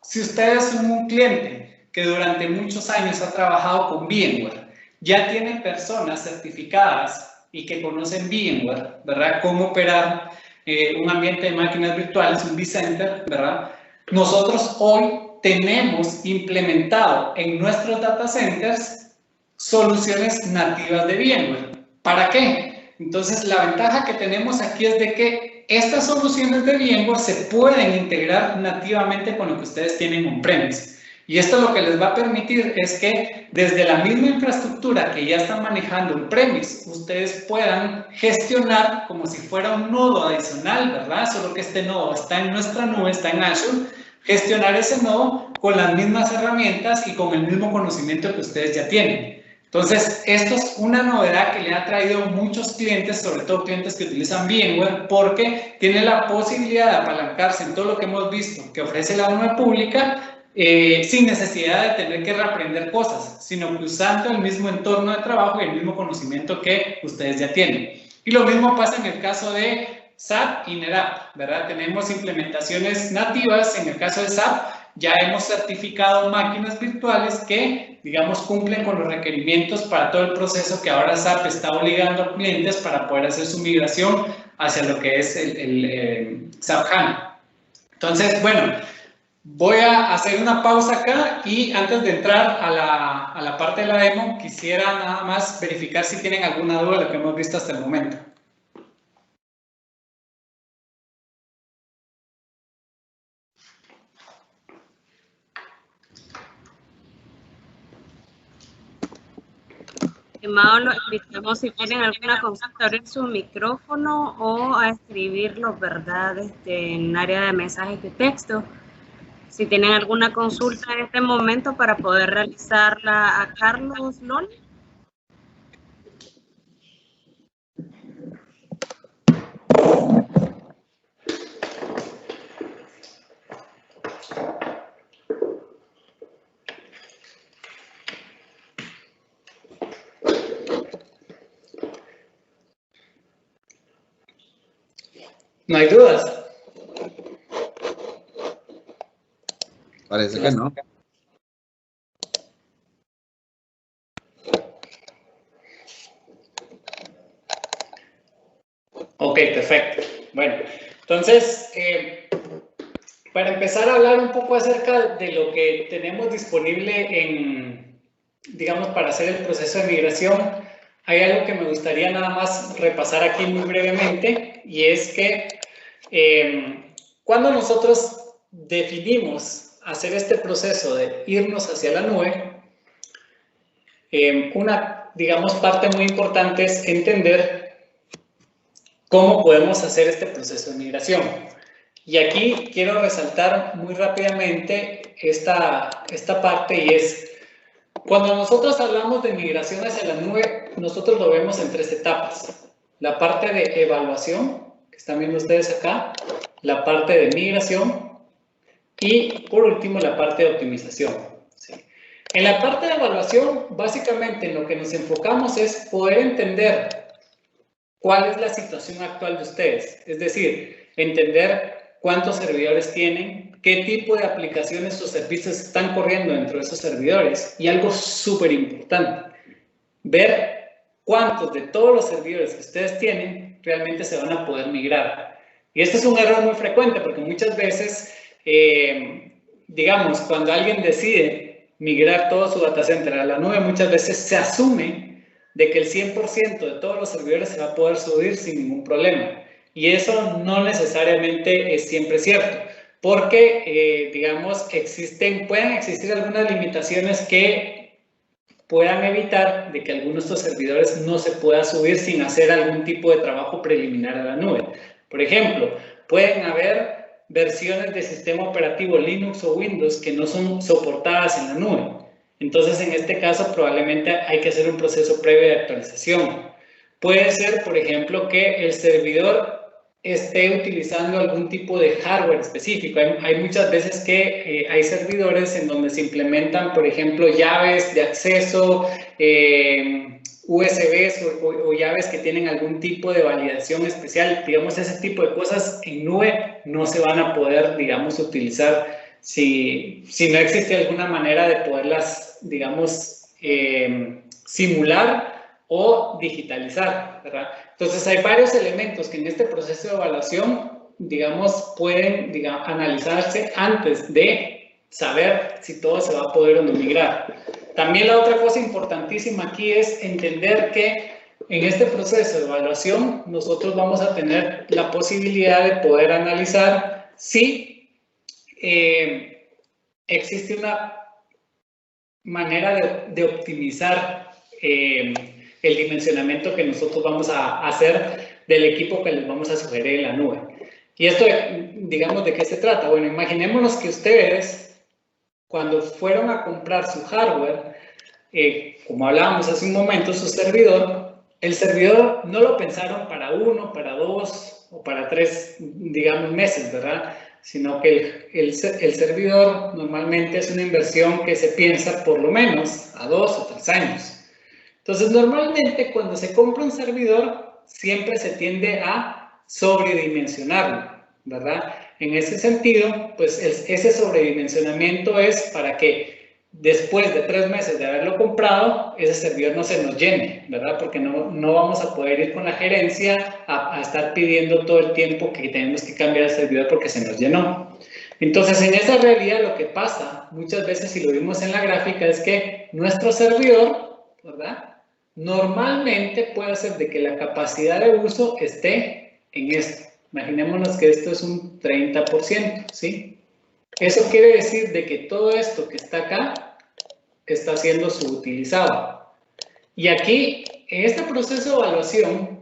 Speaker 2: si ustedes son un cliente que durante muchos años ha trabajado con VMware, ya tiene personas certificadas y que conocen VMware, ¿verdad? Cómo operar un ambiente de máquinas virtuales, un vCenter, ¿verdad? Nosotros hoy tenemos implementado en nuestros data centers soluciones nativas de VMware. ¿Para qué? Entonces, la ventaja que tenemos aquí es de que estas soluciones de VMware se pueden integrar nativamente con lo que ustedes tienen on-premise. Y esto lo que les va a permitir es que desde la misma infraestructura que ya están manejando on-premise, ustedes puedan gestionar como si fuera un nodo adicional, ¿verdad? Solo que este nodo está en nuestra nube, está en Azure, gestionar ese nodo con las mismas herramientas y con el mismo conocimiento que ustedes ya tienen. Entonces, esto es una novedad que le ha traído muchos clientes, sobre todo clientes que utilizan VMware, porque tiene la posibilidad de apalancarse en todo lo que hemos visto que ofrece la nube pública, sin necesidad de tener que reaprender cosas, sino que usando el mismo entorno de trabajo y el mismo conocimiento que ustedes ya tienen. Y lo mismo pasa en el caso de SAP y NetApp, ¿verdad? Tenemos implementaciones nativas, en el caso de SAP ya hemos certificado máquinas virtuales que, digamos, cumplen con los requerimientos para todo el proceso que ahora SAP está obligando a clientes para poder hacer su migración hacia lo que es el SAP HANA. Entonces, bueno, voy a hacer una pausa acá y antes de entrar a la parte de la demo, quisiera nada más verificar si tienen alguna duda de lo que hemos visto hasta el momento.
Speaker 1: Estimado, lo invitamos si tienen alguna consulta a abrir su micrófono o a escribirlo, ¿verdad? En el área de mensajes de texto. Si tienen alguna consulta en este momento para poder realizarla a Carlos Lon.
Speaker 2: ¿No hay dudas?
Speaker 3: Parece que no.
Speaker 2: Ok, perfecto. Bueno, entonces, para empezar a hablar un poco acerca de lo que tenemos disponible digamos, para hacer el proceso de migración, hay algo que me gustaría nada más repasar aquí muy brevemente, y es que cuando nosotros definimos hacer este proceso de irnos hacia la nube, una, digamos, parte muy importante es entender cómo podemos hacer este proceso de migración. Y aquí quiero resaltar muy rápidamente esta parte, y es, cuando nosotros hablamos de migración hacia la nube, nosotros lo vemos en 3 etapas. La parte de evaluación, que están viendo ustedes acá, la parte de migración y, por último, la parte de optimización. ¿Sí? En la parte de evaluación, básicamente en lo que nos enfocamos es poder entender cuál es la situación actual de ustedes. Es decir, entender cuántos servidores tienen, qué tipo de aplicaciones o servicios están corriendo dentro de esos servidores. Y algo súper importante, ver cuántos de todos los servidores que ustedes tienen realmente se van a poder migrar. Y este es un error muy frecuente porque muchas veces, digamos, cuando alguien decide migrar todo su data center a la nube, muchas veces se asume de que el 100% de todos los servidores se va a poder subir sin ningún problema. Y eso no necesariamente es siempre cierto, porque, digamos, pueden existir algunas limitaciones que puedan evitar de que algunos de estos servidores no se pueda subir sin hacer algún tipo de trabajo preliminar a la nube. Por ejemplo, pueden haber versiones de sistema operativo Linux o Windows que no son soportadas en la nube. Entonces, en este caso, probablemente hay que hacer un proceso previo de actualización. Puede ser, por ejemplo, que el servidor esté utilizando algún tipo de hardware específico. Hay muchas veces que hay servidores en donde se implementan, por ejemplo, llaves de acceso, USBs o llaves que tienen algún tipo de validación especial. Digamos, ese tipo de cosas en nube no se van a poder, digamos, utilizar si no existe alguna manera de poderlas, digamos, simular o digitalizar, ¿verdad? Entonces, hay varios elementos que en este proceso de evaluación, digamos, pueden analizarse antes de saber si todo se va a poder o no migrar. También la otra cosa importantísima aquí es entender que en este proceso de evaluación nosotros vamos a tener la posibilidad de poder analizar si existe una manera de optimizar el dimensionamiento que nosotros vamos a hacer del equipo que les vamos a sugerir en la nube. Y esto, digamos, ¿de qué se trata? Bueno, imaginémonos que ustedes, cuando fueron a comprar su hardware, como hablábamos hace un momento, su servidor, el servidor no lo pensaron para 1, para 2 o para 3, digamos, meses, ¿verdad? Sino que el servidor normalmente es una inversión que se piensa por lo menos a 2 o 3 años. Entonces, normalmente cuando se compra un servidor, siempre se tiende a sobredimensionarlo, ¿verdad? En ese sentido, pues ese sobredimensionamiento es para que después de 3 meses de haberlo comprado, ese servidor no se nos llene, ¿verdad? Porque no vamos a poder ir con la gerencia a estar pidiendo todo el tiempo que tenemos que cambiar el servidor porque se nos llenó. Entonces, en esa realidad lo que pasa muchas veces, si lo vimos en la gráfica, es que nuestro servidor, ¿verdad?, normalmente puede ser de que la capacidad de uso esté en esto. Imaginémonos que esto es un 30%, ¿sí? Eso quiere decir de que todo esto que está acá está siendo subutilizado. Y aquí, en este proceso de evaluación,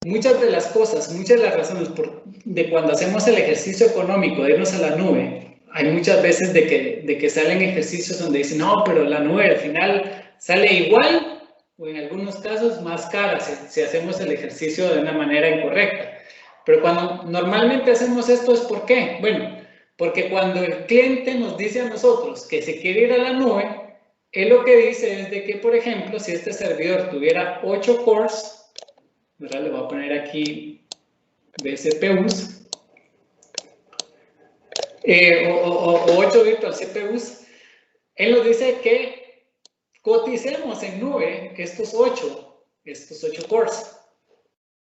Speaker 2: muchas de las cosas, muchas de las razones de cuando hacemos el ejercicio económico de irnos a la nube, hay muchas veces de que salen ejercicios donde dicen, no, pero la nube al final sale igual o en algunos casos más cara si hacemos el ejercicio de una manera incorrecta. Pero cuando normalmente hacemos esto es ¿por qué? Bueno, porque cuando el cliente nos dice a nosotros que se quiere ir a la nube, él lo que dice es de que, por ejemplo, si este servidor tuviera 8 cores, ¿verdad? Le voy a poner aquí de CPUs, o 8 virtual CPUs, él nos dice que coticemos en nube estos 8 cores,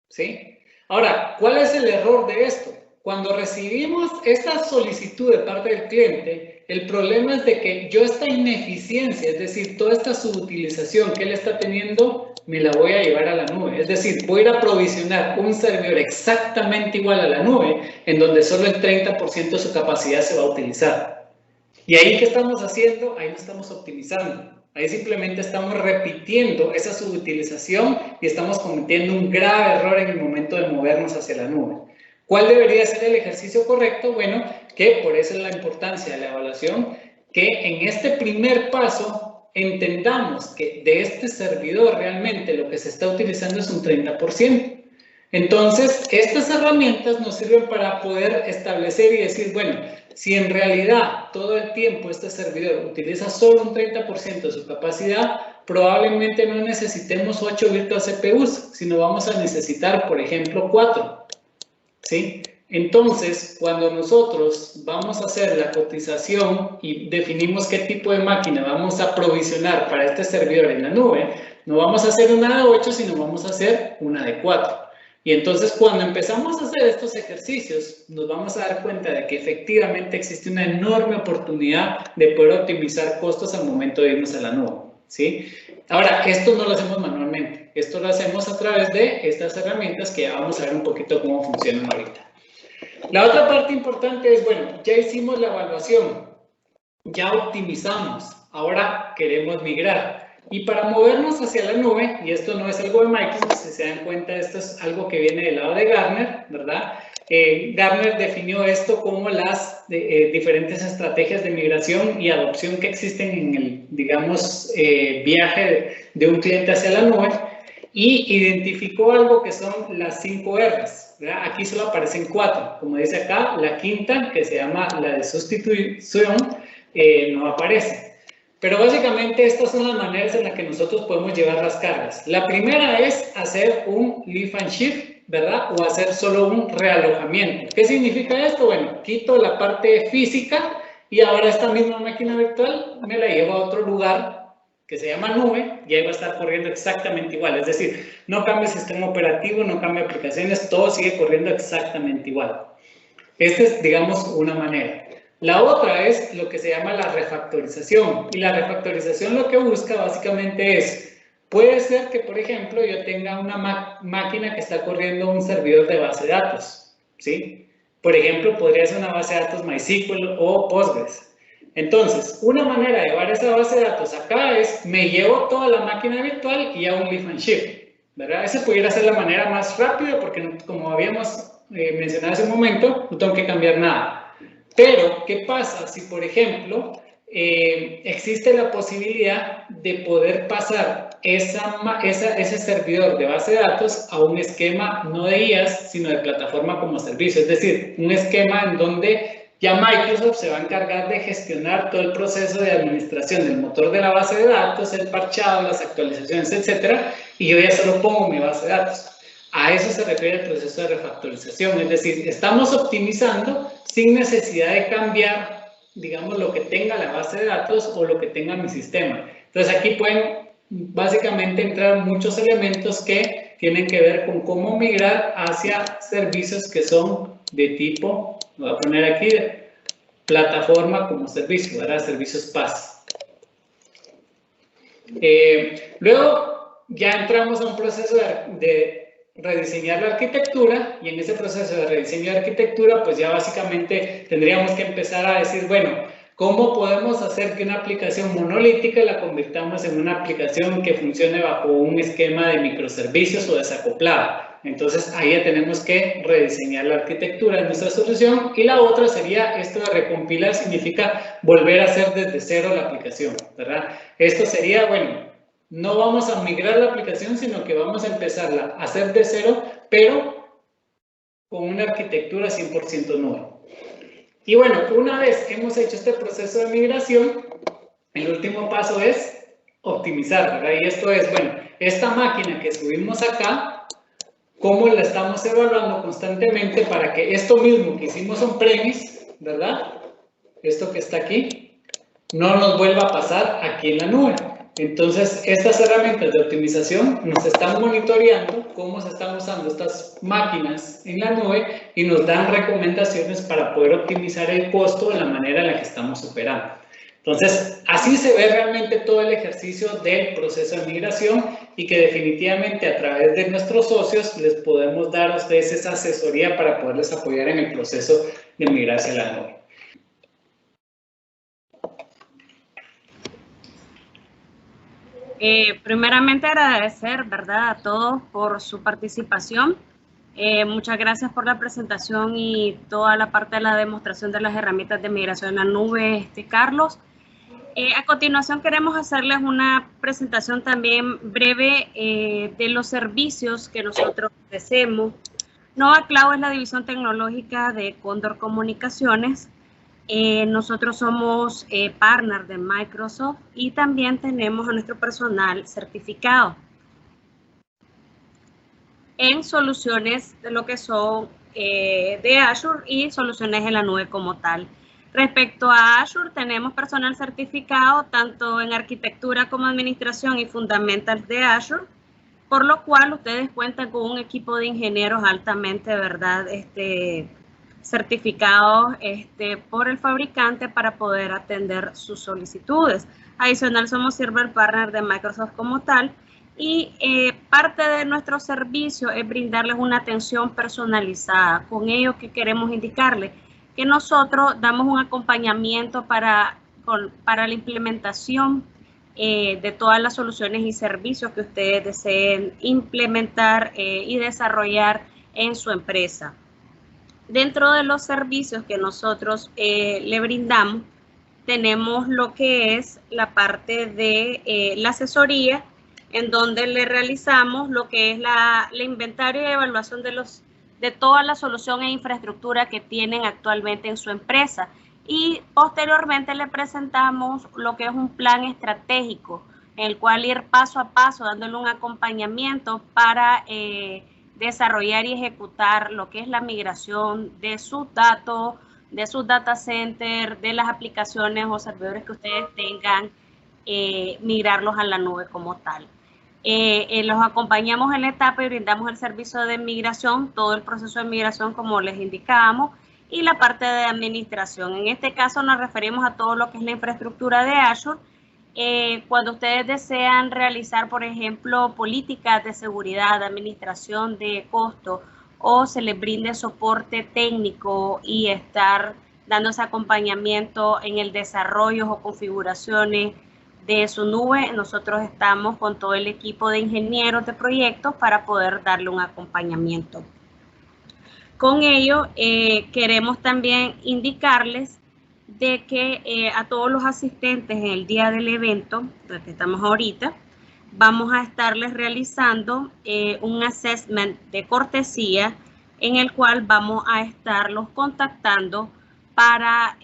Speaker 2: ¿sí? Ahora, ¿cuál es el error de esto? Cuando recibimos esta solicitud de parte del cliente, el problema es de que yo esta ineficiencia, es decir, toda esta subutilización que él está teniendo, me la voy a llevar a la nube. Es decir, voy a ir a provisionar un servidor exactamente igual a la nube, en donde solo el 30% de su capacidad se va a utilizar. ¿Y ahí qué estamos haciendo? Ahí no estamos optimizando. Ahí simplemente estamos repitiendo esa subutilización y estamos cometiendo un grave error en el momento de movernos hacia la nube. ¿Cuál debería ser el ejercicio correcto? Bueno, que por eso es la importancia de la evaluación, que en este primer paso entendamos que de este servidor realmente lo que se está utilizando es un 30%. Entonces, estas herramientas nos sirven para poder establecer y decir, bueno, si en realidad todo el tiempo este servidor utiliza solo un 30% de su capacidad, probablemente no necesitemos 8 virtual CPUs, sino vamos a necesitar, por ejemplo, 4. ¿Sí? Entonces, cuando nosotros vamos a hacer la cotización y definimos qué tipo de máquina vamos a provisionar para este servidor en la nube, No vamos a hacer una de 8, sino vamos a hacer una de 4. Y entonces cuando empezamos a hacer estos ejercicios, nos vamos a dar cuenta de que efectivamente existe una enorme oportunidad de poder optimizar costos al momento de irnos a la nube, ¿sí? Ahora, esto no lo hacemos manualmente, esto lo hacemos a través de estas herramientas que ya vamos a ver un poquito cómo funcionan ahorita. La otra parte importante es, bueno, ya hicimos la evaluación, ya optimizamos, ahora queremos migrar. Y para movernos hacia la nube, y esto no es algo de Microsoft, si se dan cuenta, esto es algo que viene del lado de Gartner, ¿verdad? Gartner definió esto como las diferentes estrategias de migración y adopción que existen en el, digamos, viaje de un cliente hacia la nube, y identificó algo que son las 5 R's, ¿verdad? Aquí solo aparecen 4, como dice acá, la quinta, que se llama la de sustitución, no aparece. Pero básicamente estas son las maneras en las que nosotros podemos llevar las cargas. La primera es hacer un lift and shift, ¿verdad? O hacer solo un realojamiento. ¿Qué significa esto? Bueno, quito la parte física y ahora esta misma máquina virtual me la llevo a otro lugar que se llama nube y ahí va a estar corriendo exactamente igual. Es decir, no cambia el sistema operativo, no cambia aplicaciones, todo sigue corriendo exactamente igual. Esta es, digamos, una manera. La otra es lo que se llama la refactorización. Y la refactorización lo que busca básicamente es, puede ser que, por ejemplo, yo tenga una máquina que está corriendo un servidor de base de datos, ¿sí? Por ejemplo, podría ser una base de datos MySQL o Postgres. Entonces, una manera de llevar esa base de datos acá es, me llevo toda la máquina virtual y hago un lift and shift, ¿verdad? Esa pudiera ser la manera más rápida porque, como habíamos mencionado hace un momento, no tengo que cambiar nada. Pero, ¿qué pasa si, por ejemplo, existe la posibilidad de poder pasar ese servidor de base de datos a un esquema no de IaaS, sino de plataforma como servicio? Es decir, un esquema en donde ya Microsoft se va a encargar de gestionar todo el proceso de administración del motor de la base de datos, el parchado, las actualizaciones, etcétera, y yo ya solo pongo mi base de datos. A eso se refiere el proceso de refactorización, es decir, estamos optimizando sin necesidad de cambiar, digamos, lo que tenga la base de datos o lo que tenga mi sistema. Entonces aquí pueden básicamente entrar muchos elementos que tienen que ver con cómo migrar hacia servicios que son de tipo, voy a poner aquí, plataforma como servicio, ¿verdad? Servicios PaaS. Luego ya entramos a un proceso de rediseñar la arquitectura, y en ese proceso de rediseño de arquitectura pues ya básicamente tendríamos que empezar a decir, bueno, ¿cómo podemos hacer que una aplicación monolítica la convirtamos en una aplicación que funcione bajo un esquema de microservicios o desacoplada? Entonces ahí ya tenemos que rediseñar la arquitectura de nuestra solución. Y la otra sería esto de recompilar, significa volver a hacer desde cero la aplicación, ¿verdad? Esto sería, bueno, no vamos a migrar la aplicación, sino que vamos a empezarla a hacer de cero, pero con una arquitectura 100% nueva. Y bueno, una vez hemos hecho este proceso de migración, el último paso es optimizar, ¿verdad? Y esto es, bueno, esta máquina que subimos acá, ¿cómo la estamos evaluando constantemente para que esto mismo que hicimos on-premise, ¿verdad? Esto que está aquí, no nos vuelva a pasar aquí en la nube. Entonces, estas herramientas de optimización nos están monitoreando cómo se están usando estas máquinas en la nube y nos dan recomendaciones para poder optimizar el costo de la manera en la que estamos operando. Entonces, así se ve realmente todo el ejercicio del proceso de migración y que definitivamente a través de nuestros socios les podemos dar a ustedes esa asesoría para poderles apoyar en el proceso de migrar hacia la nube.
Speaker 1: Primeramente agradecer, ¿verdad?, a todos por su participación. Muchas gracias por la presentación y toda la parte de la demostración de las herramientas de migración a la nube, Carlos. A continuación queremos hacerles una presentación también breve de los servicios que nosotros ofrecemos. Nova Cloud es la división tecnológica de Cóndor Comunicaciones. Nosotros somos partner de Microsoft y también tenemos a nuestro personal certificado en soluciones de lo que son de Azure y soluciones en la nube como tal. Respecto a Azure, tenemos personal certificado tanto en arquitectura como administración y fundamentals de Azure, por lo cual ustedes cuentan con un equipo de ingenieros altamente, ¿verdad?, certificados por el fabricante para poder atender sus solicitudes. Adicional, somos Server Partner de Microsoft como tal, y parte de nuestro servicio es brindarles una atención personalizada. Con ello, ¿qué queremos indicarles? Que nosotros damos un acompañamiento para la implementación de todas las soluciones y servicios que ustedes deseen implementar y desarrollar en su empresa. Dentro de los servicios que nosotros le brindamos, tenemos lo que es la parte de la asesoría, en donde le realizamos lo que es la inventario y evaluación de toda la solución e infraestructura que tienen actualmente en su empresa. Y posteriormente le presentamos lo que es un plan estratégico, en el cual ir paso a paso, dándole un acompañamiento para desarrollar y ejecutar lo que es la migración de sus datos, de sus data centers, de las aplicaciones o servidores que ustedes tengan, migrarlos a la nube como tal. Los acompañamos en la etapa y brindamos el servicio de migración, todo el proceso de migración como les indicábamos, y la parte de administración. En este caso nos referimos a todo lo que es la infraestructura de Azure. Cuando ustedes desean realizar, por ejemplo, políticas de seguridad, de administración de costo, o se les brinde soporte técnico y estar dando ese acompañamiento en el desarrollo o configuraciones de su nube, nosotros estamos con todo el equipo de ingenieros de proyectos para poder darle un acompañamiento. Con ello, queremos también indicarles de que a todos los asistentes en el día del evento, del que estamos ahorita, vamos a estarles realizando un assessment de cortesía en el cual vamos a estarlos contactando para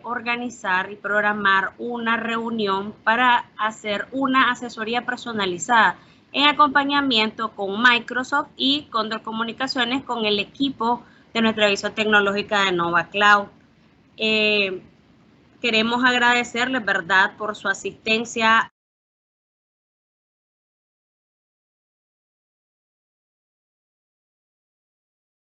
Speaker 1: organizar y programar una reunión para hacer una asesoría personalizada en acompañamiento con Microsoft y Condor Comunicaciones con el equipo de nuestra división tecnológica de Nova Cloud. Queremos agradecerles, ¿verdad?, por su asistencia